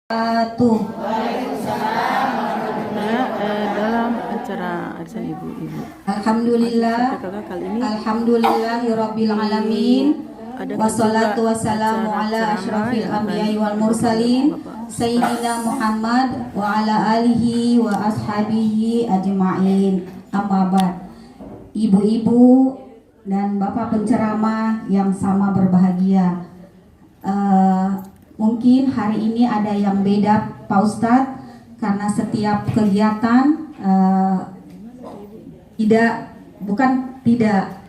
Tuh. Dalam acara arisan ibu-ibu. Alhamdulillah. Kali ini Alhamdulillahirabbil alamin. Wassalatu wassalamu ala asyrafil anbiya'i wal mursalin sayyidina Muhammad wa ala alihi wa ashabihi ajma'in. Amma ba'd. Ibu-ibu dan bapak penceramah yang sama berbahagia. Mungkin hari ini ada yang beda Pak Ustadz, karena setiap kegiatan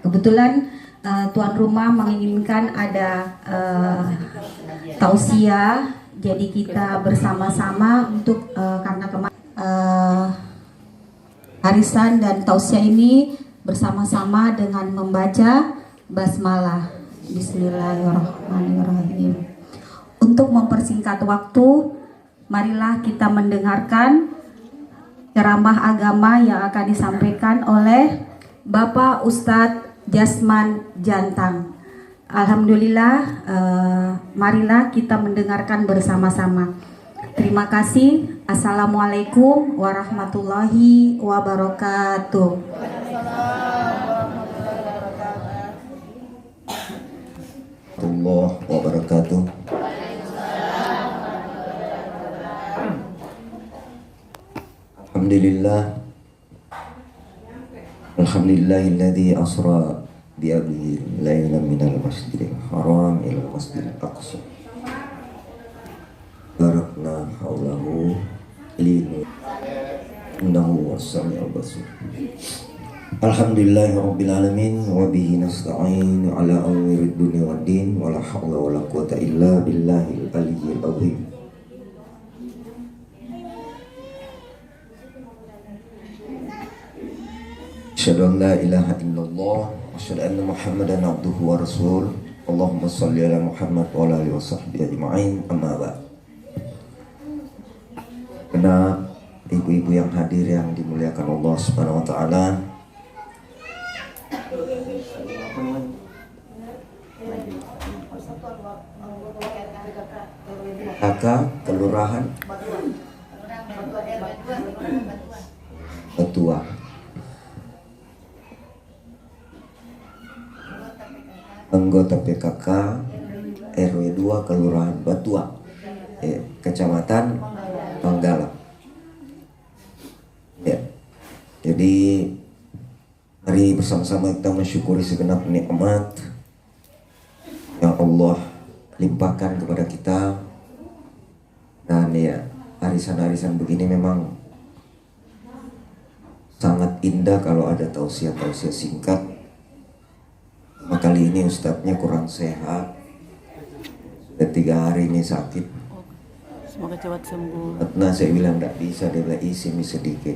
kebetulan tuan rumah menginginkan ada tausiah, jadi kita bersama-sama untuk karena arisan dan tausiah ini bersama-sama dengan membaca basmalah. Bismillahirrahmanirrahim. Untuk mempersingkat waktu, marilah kita mendengarkan ceramah agama yang akan disampaikan oleh Bapak Ustadz Jasman Jantang. Alhamdulillah, marilah kita mendengarkan bersama-sama. Terima kasih. Assalamualaikum warahmatullahi wabarakatuh. Warahmatullahi wabarakatuh. Alhamdulillahilladzi asra bi'abdihi laylan minal masjidil haram ila masjidil aqsa barakna haulahu ilinu innahu was-sami'ul basir. Alhamdulillahirabbil alamin wa bihi nasta'in ala umurid dunya waddin wa la haula wa la quwwata illa billahil aliyyil azim. Asyhadu an la ilaha illallah wa asyhadu anna Muhammadan abduhu wa rasuluh. Allahumma shalli ala Muhammad wa ala alihi washabbihi ajma'in. Amma ba'd. Karena ibu-ibu yang hadir yang dimuliakan Allah Subhanahu wa taala, kakak kelurahan Betua, anggota PKK RW 2 Kelurahan Betua, Kecamatan Manggala. Ya. Jadi mari bersama-sama kita mensyukuri segenap nikmat yang Allah limpahkan kepada kita. Dan ya, arisan-arisan begini memang sangat indah kalau ada tausiah-tausiah singkat. Kali ini ustadznya kurang sehat, sudah 3 hari ini sakit. Semoga cepat sembuh. Ratna saya bilang tidak bisa, dia bilang isi sedikit.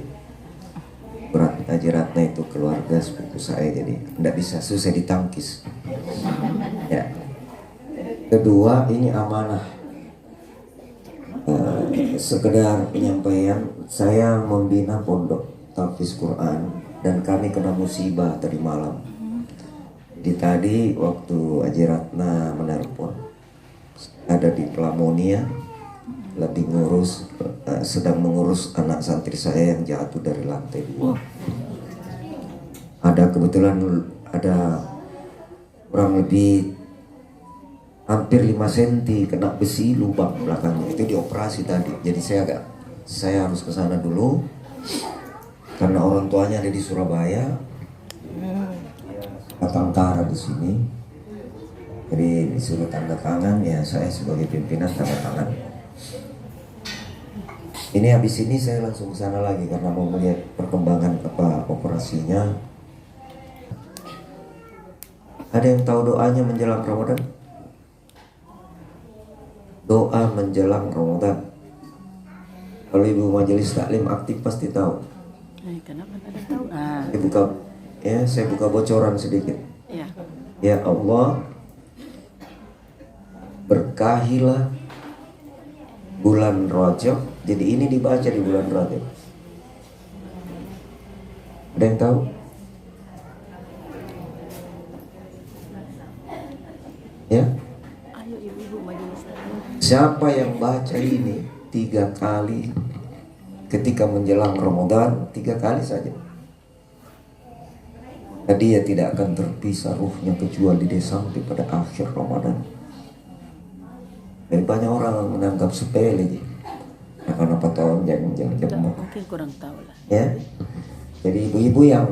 Berat Haji Ratna itu keluarga sepupu saya, jadi tidak bisa, susah ditangkis. Ya. Kedua, ini amanah. Sekedar penyampaian, saya membina pondok tahfiz Quran dan kami kena musibah tadi malam. Di tadi waktu Haji Ratna menelpon, ada di Pelamonia, lagi sedang mengurus anak santri saya yang jatuh dari lantai 2. Kebetulan ada kurang lebih hampir 5 cm kena besi lubang belakangnya, itu dioperasi tadi. Jadi saya harus ke sana dulu karena orang tuanya ada di Surabaya, Tangkara di sini. Jadi disuruh tanda tangan, ya saya sebagai pimpinan tanda tangan. Ini habis ini saya langsung ke sana lagi karena mau melihat perkembangan operasinya. Ada yang tahu doanya menjelang Ramadan? Doa menjelang Ramadan. Kalau ibu majelis taklim aktif pasti tahu. Kenapa tidak tahu? Saya buka bocoran sedikit. Ya. Ya Allah, berkahilah bulan Rajab. Jadi ini dibaca di bulan Rajab. Ada yang tahu? Ya. Ayo ibu-ibu majelis. Siapa yang baca ini 3 kali ketika menjelang Ramadan, 3 kali saja. Nah, dia tidak akan terpisah ruhnya kecuali dia sampai pada akhir Ramadan. Jadi banyak orang menganggap sepele gitu. Nah, kenapa tahun jangan Mungkin kurang tahu lah. ya. Jadi ibu-ibu yang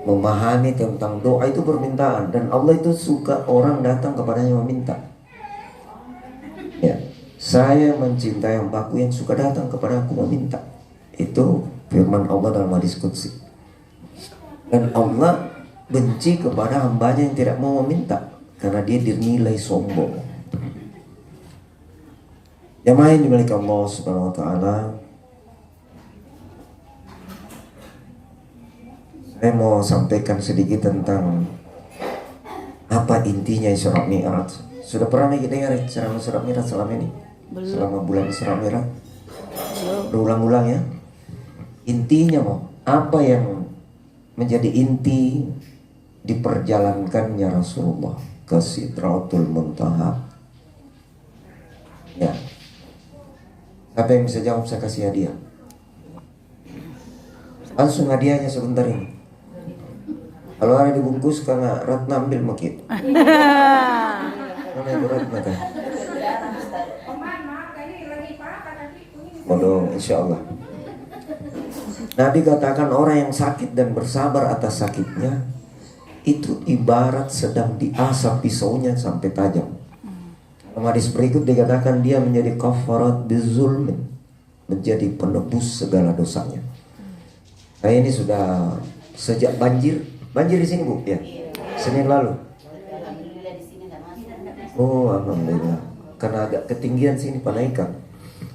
memahami tentang doa itu permintaan, dan Allah itu suka orang datang kepadanya meminta. Ya, saya mencintai hambaku yang suka datang kepada aku meminta. Itu firman Allah dalam hadis qudsi. Dan Allah benci kepada hambanya yang tidak mau meminta, karena dia dinilai sombong. Jamaah yang dimiliki Allah Subhanahu wa taala, saya mau sampaikan sedikit tentang apa intinya Isra Mi'raj. Sudah pernah kita dengar ceramah Isra Mi'raj selama ini? Belum. Selama bulan Isra Mi'raj? Belum. Berulang-ulang ya. Intinya mau apa yang menjadi inti diperjalankannya Rasulullah ke Sidratul Muntaha? Ya. Siapa yang bisa jawab, saya kasih hadiah. Langsung hadiahnya sebentar ini. Kalau ada dibungkus karena Ratna ambil makin. Mana itu Ratna kan? Bodoh, insya Allah. Nabi katakan orang yang sakit dan bersabar atas sakitnya itu ibarat sedang diasap pisaunya sampai tajam. Dalam hadis berikut dikatakan dia menjadi kafarat bizulmin, menjadi penebus segala dosanya. Saya ini sudah sejak banjir di sini Bu ya, Senin lalu. Oh alhamdulillah, karena agak ketinggian sini Panaikan.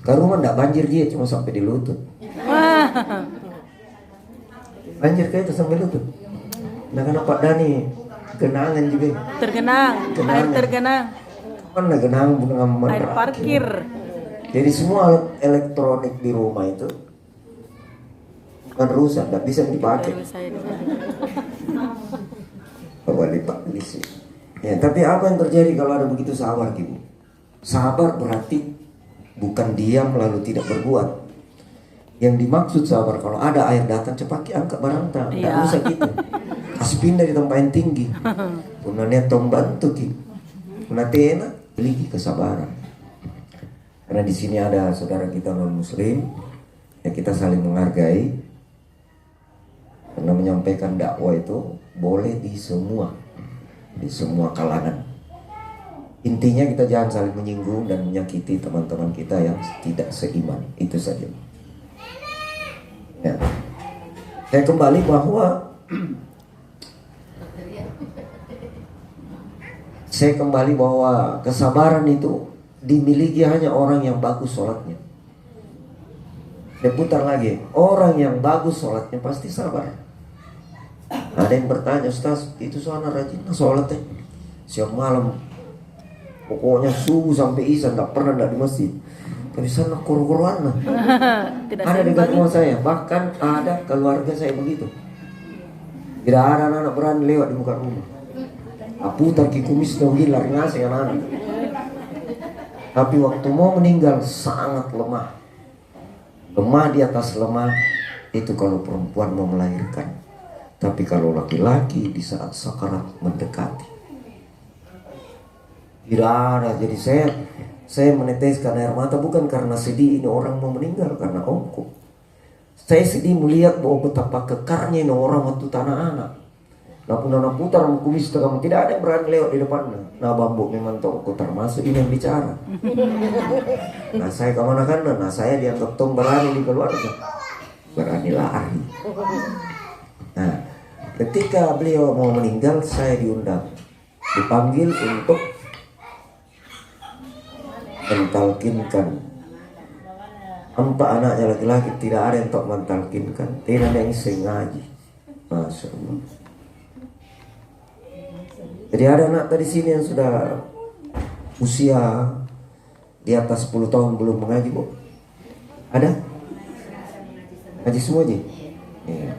Kalau rumah enggak banjir dia, cuma sampai di lutut. Banjir kayak itu sampai lutut. Nah karena Pak Dani genangan juga. Tergenang, air tergenang. Mana genangan bunga Air parkir. Jadi semua alat elektronik di rumah itu kan rusak, tidak bisa dipakai. Baru saya di sana. Kembali Pak Lisi. Ya, tapi apa yang terjadi kalau ada begitu sabar, Ibu? Sabar berarti bukan diam lalu tidak berbuat. Yang dimaksud sabar, kalau ada air datang cepat angkat barang tak, tidak Iya. usah gitu. Kasih pindah di tempat yang tinggi. Punanya tong bantu ki. Punatena beli kesabaran. Karena di sini ada saudara kita non Muslim, ya kita saling menghargai. Karena menyampaikan dakwah itu boleh di semua kalangan. Intinya kita jangan saling menyinggung dan menyakiti teman-teman kita yang tidak seiman. Itu saja. Ya. Saya kembali bahwa kesabaran itu dimiliki hanya orang yang bagus sholatnya. Saya putar lagi, orang yang bagus sholatnya pasti sabar. Ada yang bertanya, Ustaz, itu sana rajin sholatnya siang malam, pokoknya subuh sampai isya tidak pernah tidak di masjid. Tapi sana kuru-kuruan lah. Ada di rumah saya, bahkan ada keluarga saya begitu. Tidak ada anak-anak berani lewat di muka rumah. Putar ki kumis dong hilar ngasih anak-anak. Tapi waktu mau meninggal sangat lemah. Lemah di atas lemah itu kalau perempuan mau melahirkan. Tapi kalau laki-laki di saat sakarat mendekati, tidak ada. Jadi saya meneteskan air mata bukan karena sedih ini orang mau meninggal, karena ongkok. Saya sedih melihat bahwa betapa kekarnya ini orang waktu tanah anak. Nah pun anak putar kumis kamu tidak ada yang berani lewat di depannya. Nah bambu memang toko termasuk ini yang bicara. Nah saya kemana kan? Nah saya dianggap tong berani di keluarga, berani lari. Nah ketika beliau mau meninggal saya diundang, dipanggil untuk mentalkinkan. 4 anaknya laki-laki, tidak ada yang tak mentalkinkan, tidak ada yang sengaja. Masya Allah. Jadi ada anak tadi sini yang sudah usia di atas 10 tahun belum mengaji, Bu. Ada? Ngaji semua aja? Iya.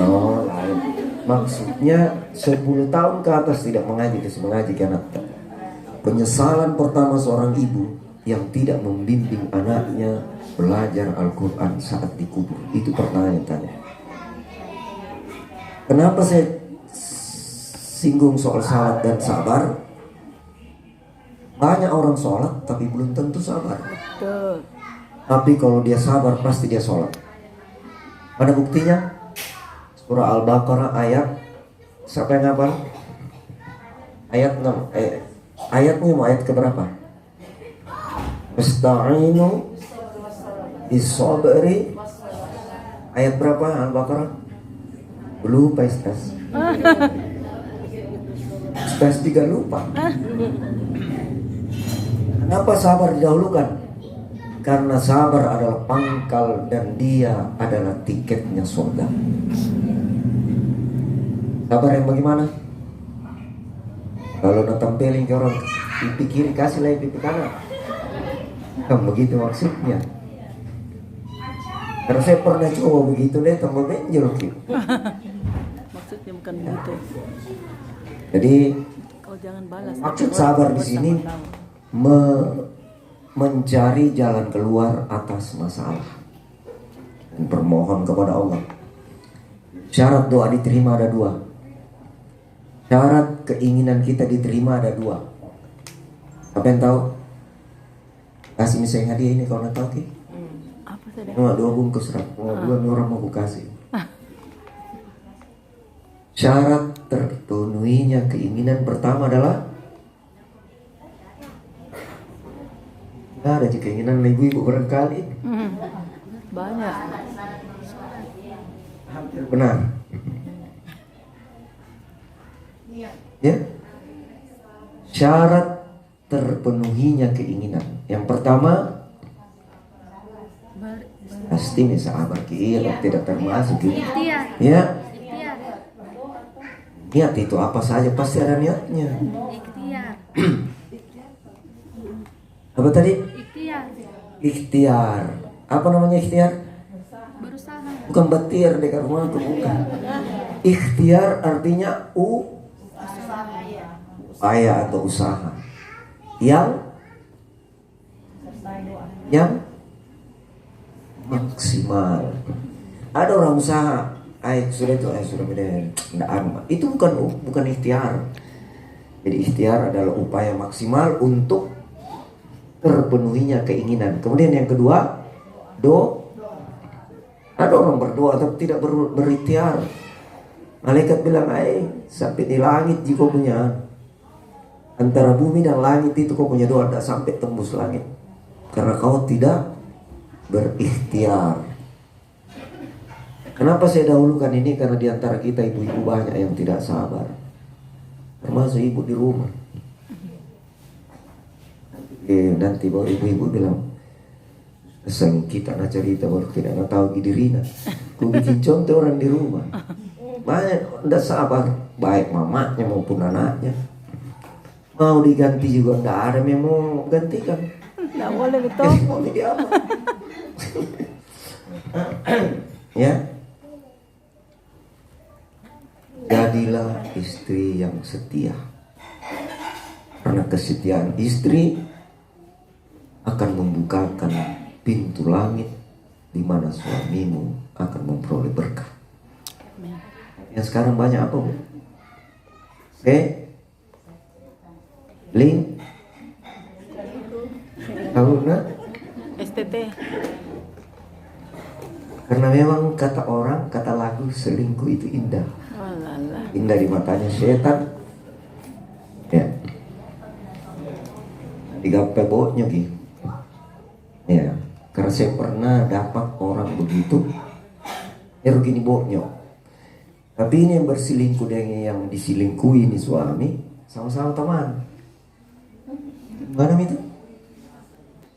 Oh, lain. Maksudnya 10 tahun ke atas tidak mengaji, karena penyesalan pertama seorang ibu yang tidak membimbing anaknya belajar Al-Quran saat dikubur. Itu pertanyaan yang tanya. Kenapa saya singgung soal salat dan sabar? Banyak orang sholat tapi belum tentu sabar. Betul. Tapi kalau dia sabar pasti dia sholat. Ada buktinya? Surah Al-Baqarah ayat, siapa yang hafal? Ayat 6. Ayatnya mau ayat keberapa? Ista'inu bis-sabri. Ayat berapa Al-Baqarah? Lupa Ustaz. Ustaz juga lupa. Kenapa sabar didahulukan? Karena sabar adalah pangkal dan dia adalah tiketnya surga. Sabar yang bagaimana? Kalau ngetempelin ke orang pipi kiri, kasih lagi pipi kanan. Kan begitu maksudnya. Karena saya pernah coba begitu deh, tambah benjol gitu. Maksudnya bukan begitu. Jadi Kau jangan balas. maksud sabar di sini mencari jalan keluar atas masalah dan bermohon kepada Allah. Syarat doa diterima ada 2. Syarat keinginan kita diterima ada 2. Apa yang tahu? Kasih misalnya hadiah ini kalau tahu ki? Apa tadi? 2 bungkus rak. 2 orang mau aku kasih. Syarat terpenuhinya keinginan pertama adalah ada keinginan ibu-ibu barangkali. Banyak. Hampir benar. Ya. Syarat terpenuhinya keinginan. Yang pertama pasti sabar kira tidak termasuk gitu. Ya. Niat itu apa saja pasti ada niatnya. Apa tadi? Ikhtiar. Apa namanya ikhtiar? Berusaha. Bukan betir dekat rumahku, bukan. Ikhtiar artinya upaya atau usaha yang maksimal. Ada orang usaha, sudah beda. Itu bukan ikhtiar. Jadi ikhtiar adalah upaya maksimal untuk terpenuhinya keinginan. Kemudian yang kedua, ada orang berdoa tapi tidak berikhtiar. Malaikat bilang, sampai di langit jika punya, antara bumi dan langit itu kau punya doa tidak sampai tembus langit, karena kau tidak berikhtiar. Kenapa saya dahulukan ini? Karena di antara kita ibu-ibu banyak yang tidak sabar, termasuk ibu di rumah. Nanti baru ibu-ibu bilang, "Sang kita nak cerita baru tidak nak tahu dirina." Ku bikin contoh orang di rumah banyak tidak sabar, baik mamanya maupun anaknya. Mau diganti juga tidak ada yang mau gantikan. Tidak boleh betul. Mau jadi apa? Ya, jadilah istri yang setia, karena kesetiaan istri akan membukakan pintu langit di mana suamimu akan memperoleh berkah. Yang sekarang banyak apa, Bu? Link tahu nak? STT. Karena memang kata orang, kata lagu, selingkuh itu indah. Alah. Indah di matanya setan. Ya. Digapai baunya gitu. Ya, karena saya pernah dapat orang begitu. Ya begini baunya. Tapi ini yang berselingkuh dengan yang diselingkuhi ini suami, sama-sama teman. Gimana itu?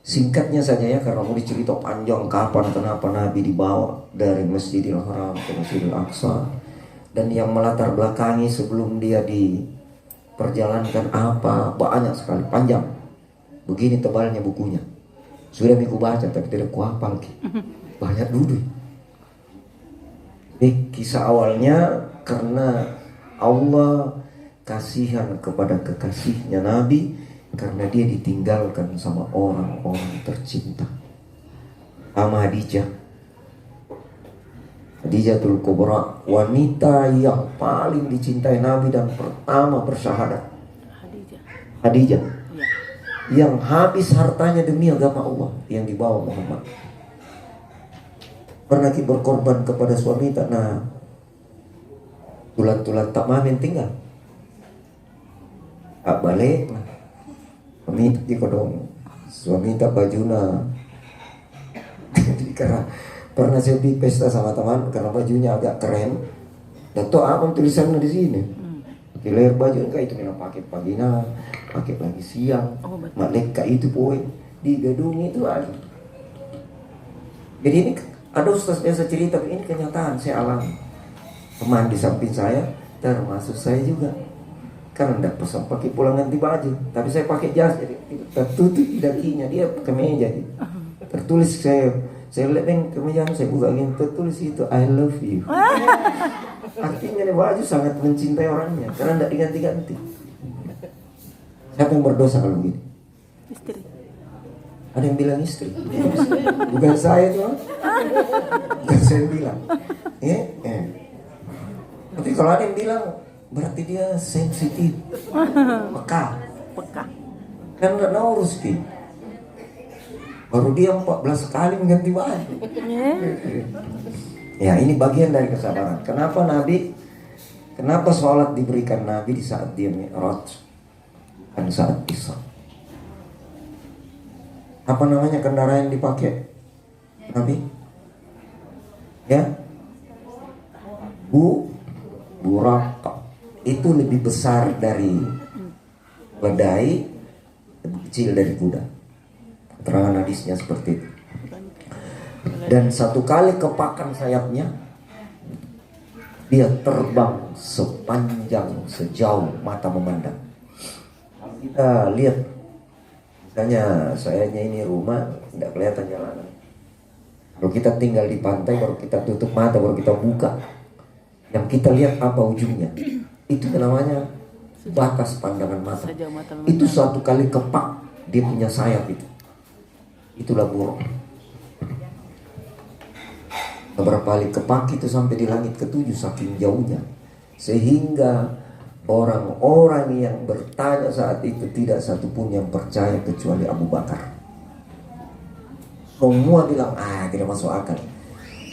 Singkatnya saja ya, karena mau dicerita panjang kapan kenapa Nabi dibawa dari Masjidil Haram ke Masjidil Aqsa, dan yang melatar belakangi sebelum dia diperjalankan apa, banyak sekali, panjang. Begini tebalnya bukunya. Sudah aku baca tapi tidak ku hafal. Banyak dulu. Kisah awalnya karena Allah kasihan kepada kekasihnya Nabi karena dia ditinggalkan sama orang-orang tercinta. Sama Khadijatul Kubra, wanita yang paling dicintai Nabi dan pertama bersyahadat. Khadijah yang habis hartanya demi agama Allah yang dibawa Muhammad. Pernah berkorban kepada suami tak nah tulan-tulan tak mamin tinggal tak balik nah suami di kodong suami tak bajuna. Karena pernah saya pergi pesta sama teman karena bajunya agak keren dan tuh apa tulisannya di sini di leher baju enggak itu memang pakai pagina pakai lagi siang maleka itu poin di gedung itu ada. Jadi ini ada ustaz biasa cerita, ini kenyataan saya alami. Teman di samping saya, termasuk saya juga. Kan enggak pesan pakai pulang ganti baju, tapi saya pakai jas, jadi tertutup dakinya, dia kemeja. Tertulis saya lihat kemeja, saya buka gini, tertulis itu I love you. Artinya nih baju sangat mencintai orangnya, karena enggak diganti-ganti. Siapa yang berdosa kalau begini? Istri. Ada yang bilang istri, bukan saya tuh, bukan saya yang bilang. Tapi kalau ada yang bilang, berarti dia sensitif, peka. Kan nggak urus ki. Baru dia 14 kali mengganti baju. Ya ini bagian dari kesabaran. Kenapa sholat diberikan Nabi di saat dia Mi'raj dan saat Isra? Apa namanya kendaraan yang dipakai Nabi? Ya, buraka. Itu lebih besar dari keledai, lebih kecil dari kuda. Keterangan hadisnya seperti itu. Dan satu kali kepakan sayapnya, dia terbang sejauh mata memandang. Kita lihat. Misalnya sayanya ini rumah tidak kelihatan jalanan. Kalau kita tinggal di pantai baru kita tutup mata baru kita buka. Yang kita lihat apa ujungnya? Itu namanya batas pandangan mata. Itu suatu kali kepak dia punya sayap itu. Itulah buruk. Beberapa kali kepak itu sampai di langit ketujuh saking jauhnya. Sehingga orang-orang yang bertanya saat itu tidak satupun yang percaya kecuali Abu Bakar. Semua bilang tidak masuk akal.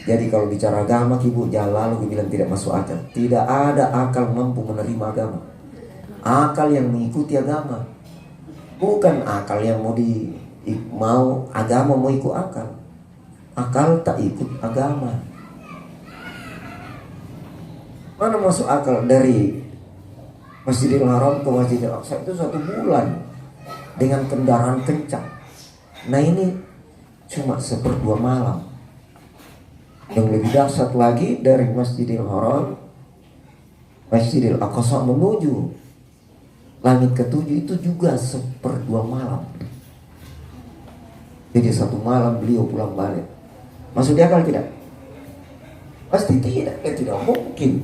Jadi kalau bicara agama ibu jangan lalu bilang tidak masuk akal. Tidak ada akal mampu menerima agama. Akal yang mengikuti agama, bukan akal yang mau agama mau ikut akal. Akal tak ikut agama. Mana masuk akal dari Masjidil Haram ke Masjidil Aqsa itu 1 bulan dengan kendaraan kencang. Nah ini cuma 1/2 malam. Yang lebih dahsyat lagi dari Masjidil Haram Masjidil Aqsa menuju langit ketujuh itu juga 1/2 malam. Jadi 1 malam beliau pulang balik. Masuk di akal tidak? Pasti tidak, tidak mungkin.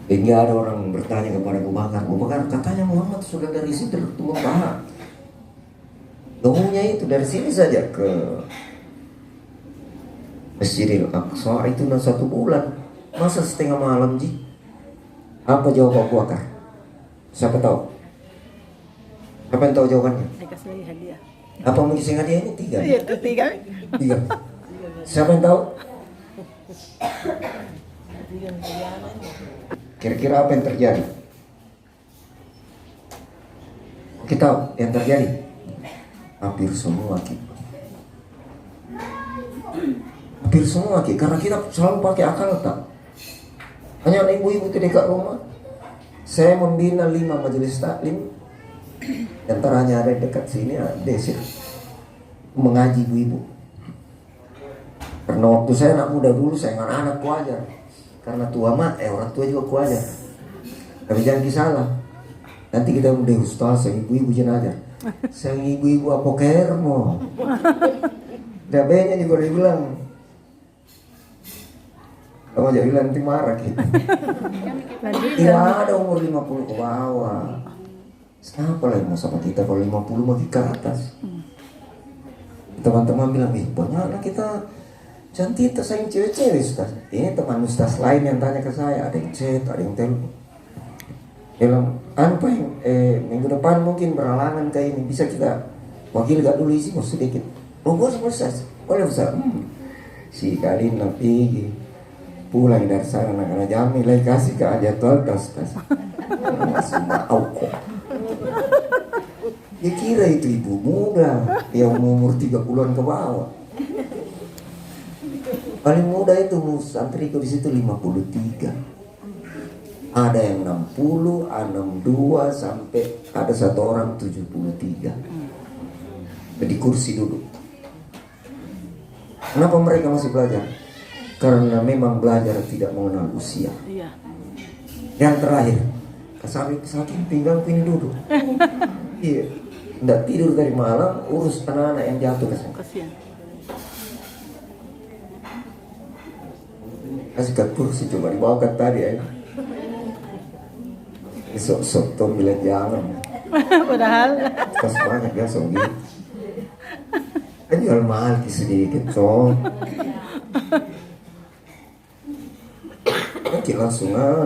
Hingga ada orang bertanya kepada Abu Bakar, katanya Muhammad sudah dari situ Timur Barat. Jauhnya itu dari sini saja ke Masjidil Aqsa itu 1 bulan. Masa 1/2 malam ji? Apa jawab Abu Bakar? Siapa tahu? Siapa yang tahu jawabannya? Dikasih lagi hadiah. Apa mau dikasih hadiah ini? 3. Iya, 3. Siapa yang tahu? Kira-kira apa yang terjadi? Kita yang terjadi hampir semua karena kita selalu pakai akal tak. Hanya ibu-ibu itu dekat rumah. Saya membina 5 majelis taklim. Antaranya ada dekat sini Desir mengaji ibu-ibu. Karena waktu saya anak muda dulu saya dengan anak kuajar. Karena tua orang tua juga kuajar. Tapi jangan disalah. Nanti kita udah ustaz, ibu-ibu jenazah. Saya ibu-ibu apokermo. Dabenya juga dia bilang, Kalau jadi nanti marah gitu. Tidak ada umur 50 ke bawah. Siapa lagi mau sama kita kalau 50 makin ke atas? Teman-teman bilang, banyaklah kita cantik sayang cewek-cewek Ustaz. Ini teman Ustaz lain yang tanya ke saya, ada yang chat, ada yang telepon. Dia bilang, apa yang minggu depan mungkin beralangan kayak ini, bisa kita wakil gak dulu isi mau sedikit. Oh gue sama Ustaz, boleh Ustaz. Si kali nanti pulang dari sana karena jami lagi kasih ke aja tuh tas masih mau kok. Dia kira itu ibu muda yang umur 30-an ke bawah. Paling muda itu santriku di situ 53. Ada yang 60, 62 sampai ada satu orang 73. Di kursi duduk. Kenapa mereka masih belajar? Karena memang belajar tidak mengenal usia. Iya. Yang terakhir, saking pinggang ini duduk. Iya, tidak tidur dari malam, urus anak-anak yang jatuh ke sana. Kasihan. Kasih ke kursi coba dibawa ke tadi ya. Sok-sok tuh bilang jangan. Padahal. Pas banget ya sok gitu. Kan jual mahal sedikit toh. Nanti langsung oh?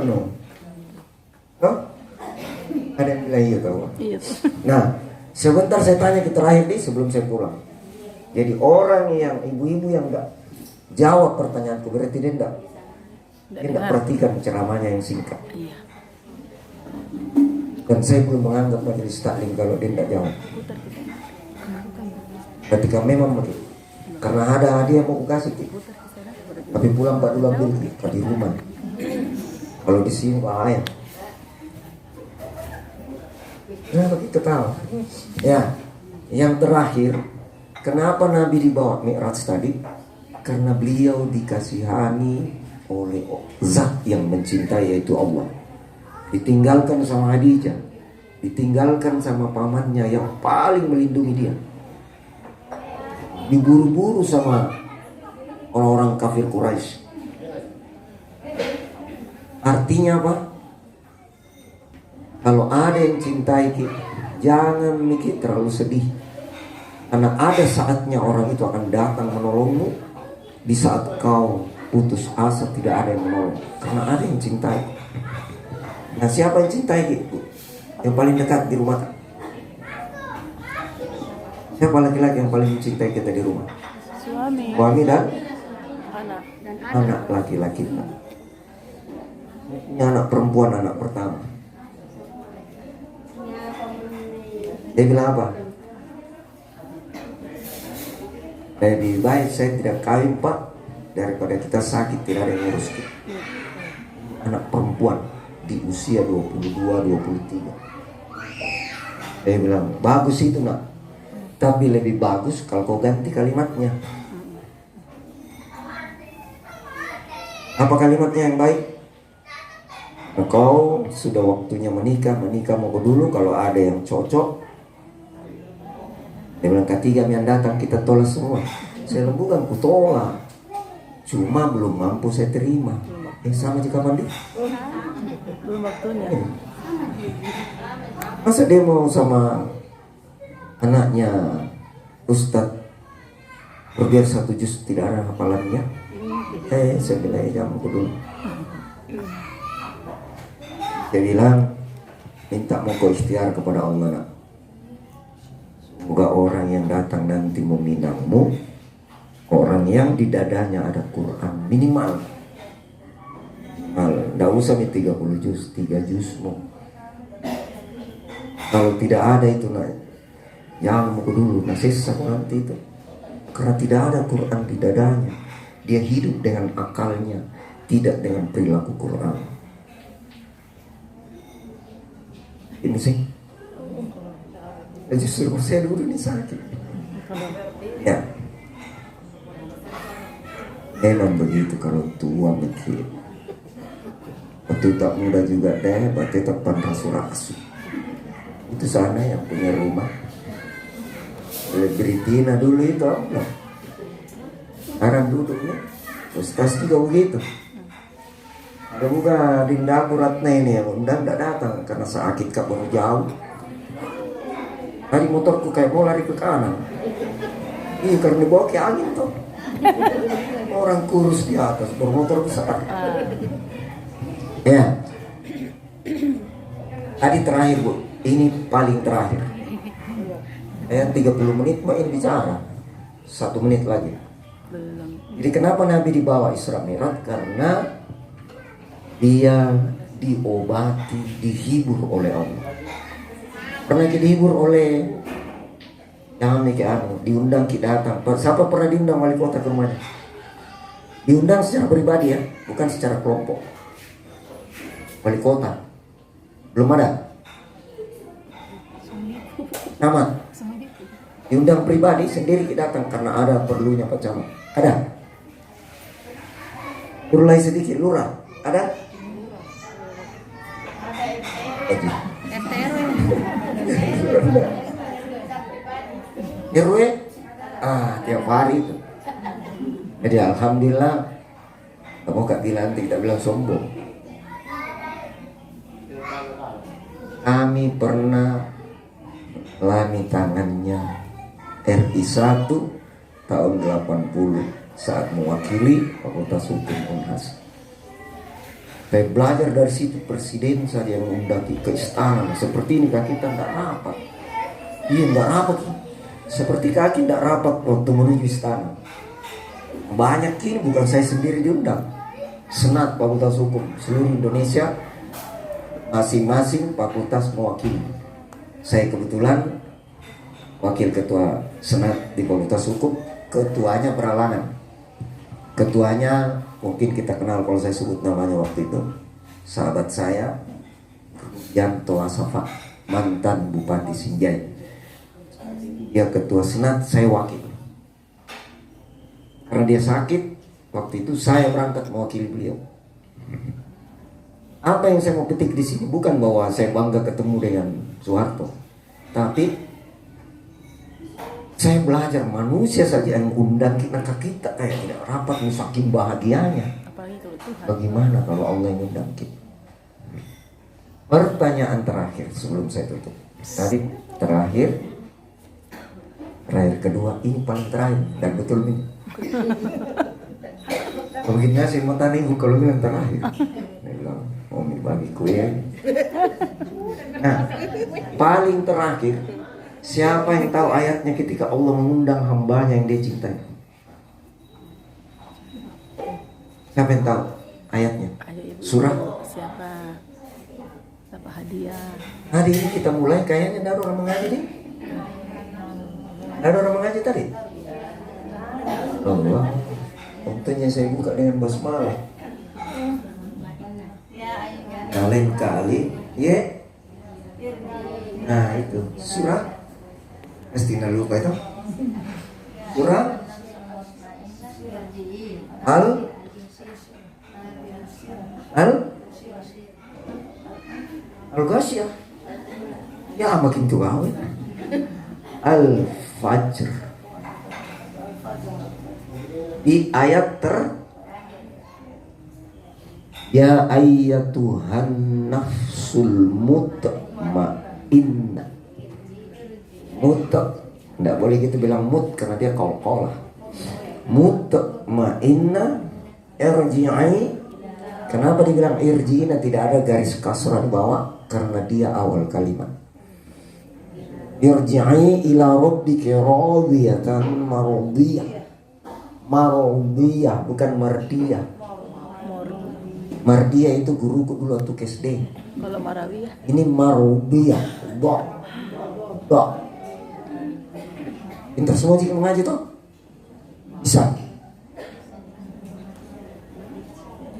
Ada yang bilang iya tahu. Iya. Nah, sebentar saya tanya ke terakhir nih sebelum saya pulang. Jadi orang yang ibu-ibu yang enggak jawab pertanyaanku berarti dia enggak perhatikan ceramahnya yang singkat. Iya. Dan saya belum menganggap majelis taklim kalau dia enggak jawab. Ketika memang begitu. Karena ada hadiah mau kasih gitu. Tapi pulang Pak dulu ambil di rumah. Kalau di sini bahaya. Nah begitu tahu. Ya, yang terakhir, kenapa Nabi dibawa Mi'raj tadi? Karena beliau dikasihani oleh zat yang mencintai yaitu Allah. Ditinggalkan sama Khadijah, ditinggalkan sama pamannya yang paling melindungi dia. Diburu-buru sama orang-orang kafir Quraisy. Artinya apa? Kalau ada yang cintai kita, jangan mikir terlalu sedih. Karena ada saatnya orang itu akan datang menolongmu. Di saat kau putus asa tidak ada yang menolong. Karena ada yang cintai. Nah siapa yang cintai kita? Yang paling dekat di rumah. Siapa laki-laki yang paling mencintai kita di rumah? Suami. Suami dan Anak. anak laki-laki. Ini anak perempuan, anak pertama. Dia bilang apa? Lebih baik saya tidak kawin Pak daripada kita sakit tidak ada yang ngurus kita. Anak perempuan di usia 22-23. Dia bilang bagus itu nak, tapi lebih bagus kalau kau ganti kalimatnya. Apa kalimatnya yang baik? Kau sudah waktunya menikah mau dulu kalau ada yang cocok. Dia bilang ketiga yang datang kita tolak semua. Saya bukan ku tolak, cuma belum mampu saya terima. Sama jika mandi. Belum waktunya. Masa dia mau sama anaknya Ustadz berbiar 1 juz tidak ada hafalannya? Saya bilang jangan dulu. Saya bilang minta mau kau ikhtiar kepada Allah nak. Semoga orang yang datang nanti meminangmu, orang yang di dadanya ada Quran minimal. Tidak usah nih 30 juz, 3 juz mau. Kalau tidak ada itu nak, jangan mau dulu, nah sesat nanti itu. Karena tidak ada Quran di dadanya. Dia hidup dengan akalnya, tidak dengan perilaku Quran. Ini sih. Justru saya dulu ini sakit. Ya. Memang begitu kalau tua mikir. Waktu tak muda juga deh, berarti tetap rasu-rasu. Itu sana yang punya rumah. Selebritina dulu itu Allah. Sekarang duduknya Ustaz juga begitu. Semoga Dinda Ratna ini ya, undang tidak datang karena sakit kak baru jauh. Tadi motorku kayak mau lari ke kanan. Iya karena dibawa ke angin tuh. Orang kurus di atas, bermotor besar. Ya. Tadi terakhir Bu, ini paling terakhir. 30 menit main bicara. 1 menit lagi. Jadi kenapa Nabi dibawa Isra Mi'raj? Karena dia diobati, dihibur oleh Allah. Pernah dihibur oleh kami ke diundang kita datang. Siapa pernah diundang wali kota ke rumahnya? Diundang secara pribadi ya, bukan secara kelompok. Wali kota belum ada. Nama diundang pribadi sendiri kita datang karena ada perlunya Pak Camat. Ada. Mulai sedikit lurah. Ada? RW tiap hari itu. Jadi alhamdulillah kamu gak bilang tidak bilang sombong. Kami pernah lami tangannya RI 1 tahun 80 saat mewakili Fakultas Hukum Unhas. Saya belajar dari situ, presiden saja yang mengundang ke istana seperti ini. Kaki kita tidak rapat. Iya tidak rapat. Seperti kaki tidak rapat waktu menuju istana. Banyak ini bukan saya sendiri diundang. Senat Fakultas Hukum seluruh Indonesia, masing-masing fakultas mewakili. Saya kebetulan wakil ketua Senat di Fakultas Hukum, ketuanya peralangan. Ketuanya mungkin kita kenal kalau saya sebut namanya waktu itu, sahabat saya Yanto Asafa, mantan Bupati Sinjai. Dia ketua Senat, saya wakil. Karena dia sakit, waktu itu saya berangkat mewakili beliau. Apa yang saya mau petik di sini bukan bahwa saya bangga ketemu dengan Soeharto, tapi saya belajar manusia saja yang undang kita kayak tidak rapat, saking bahagianya. Bagaimana kalau Allah yang undang kita? Pertanyaan terakhir sebelum saya tutup. Tadi terakhir kedua, ini paling terakhir dan betul nih. Begini sih mau tanya kalau ini yang terakhir. Dia bilang mau bagi kue. Nah, paling terakhir. Siapa yang tahu ayatnya ketika Allah mengundang hambanya yang dia cintai? Siapa yang tahu ayatnya? Surah? Siapa hadiah? Hari ini kita mulai kayaknya ada orang mengaji nih. Ada orang mengaji tadi? Allah. Untungnya saya buka dengan basmalah. Lain kali, ya. Nah itu surah. Mesti lupa itu. Surah Al-Ghasyiyah. Ya makin tua. Al-Fajr. Di ayat Ya ayyatuhan nafsul mutmainnah. Tidak boleh gitu bilang mut karena dia qalqalah. Mutmainnah irji'i. Kenapa dibilang irji'ina tidak ada garis kasrah di bawah? Karena dia awal kalimat. Irji'i ila rabbika radiyatan mardiyah. Mardiyah bukan mardiyah. Mardiyah itu guruku dulu waktu SD. Kalau Marawiyah? Ini mardiyah. Dok. Pintar semua jika mengaji tuh? Bisa.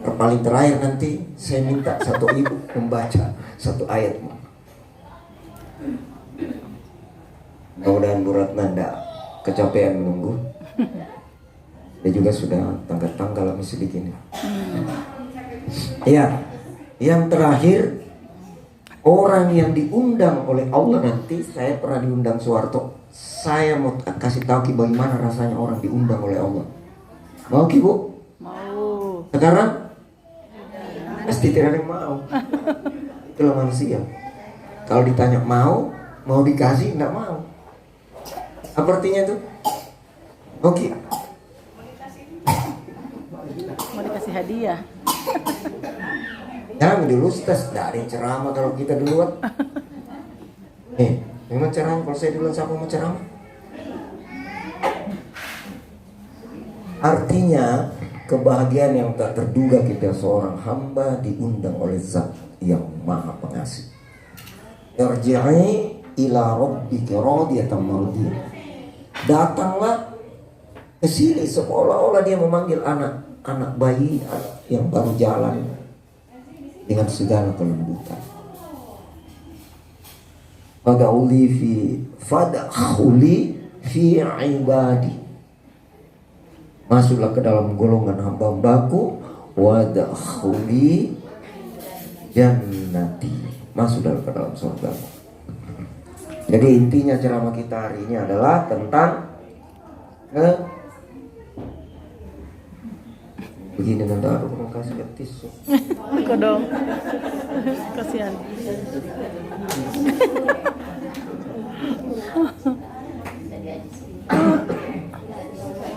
Paling terakhir nanti saya minta satu ibu membaca satu ayat. Mudah-mudahan Bu Ratna tidak kecapean menunggu. Dia juga sudah tanggal masih begini. Ya, yang terakhir orang yang diundang oleh Allah nanti. Saya pernah diundang Soeharto. Saya mau kasih tahu Ki bagaimana rasanya orang diundang oleh Allah. Mau Ki Bu? Mau. Sekarang? Pasti tidak ada yang mau. Itulah manusia. Kalau ditanya mau dikasih, enggak mau. Apa artinya itu? Oke. Mau dikasih hadiah. Jangan dulu Ustaz, tidak ada yang ceramah kalau kita duluan. Memang ceramah, kalau saya duluan siapa mau ceramah? Artinya kebahagiaan yang tak terduga kita seorang hamba diundang oleh Zat yang Maha Pengasih. Irji'i ila rabbika radiyatan mardiyah. Datanglah ke sini seolah-olah dia memanggil anak bayi yang baru jalan dengan segala kelembutan. Fadkhuli fi ibadi. Masuklah ke dalam golongan hamba-hambaku, wadkhuli jannati. Masuklah ke dalam surga. Jadi intinya ceramah kita hari ini adalah tentang begini nanti aku kasih ke tisu. Aku dong. Kasihan.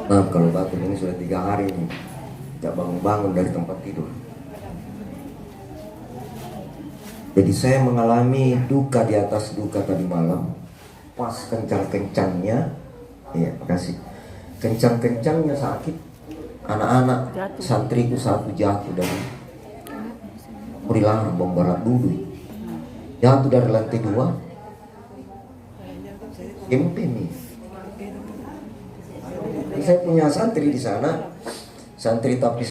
Maaf kalau batuk, ini sudah 3 hari nih tidak bangun-bangun dari tempat tidur. Jadi saya mengalami duka di atas duka tadi malam. Pas kencang-kencangnya, ya makasih, kencang-kencangnya sakit, anak-anak santriku satu jatuh dari Murilang Bombarat dulu, jatuh dari lantai 2, kempen nih. Saya punya santri di sana, santri tapi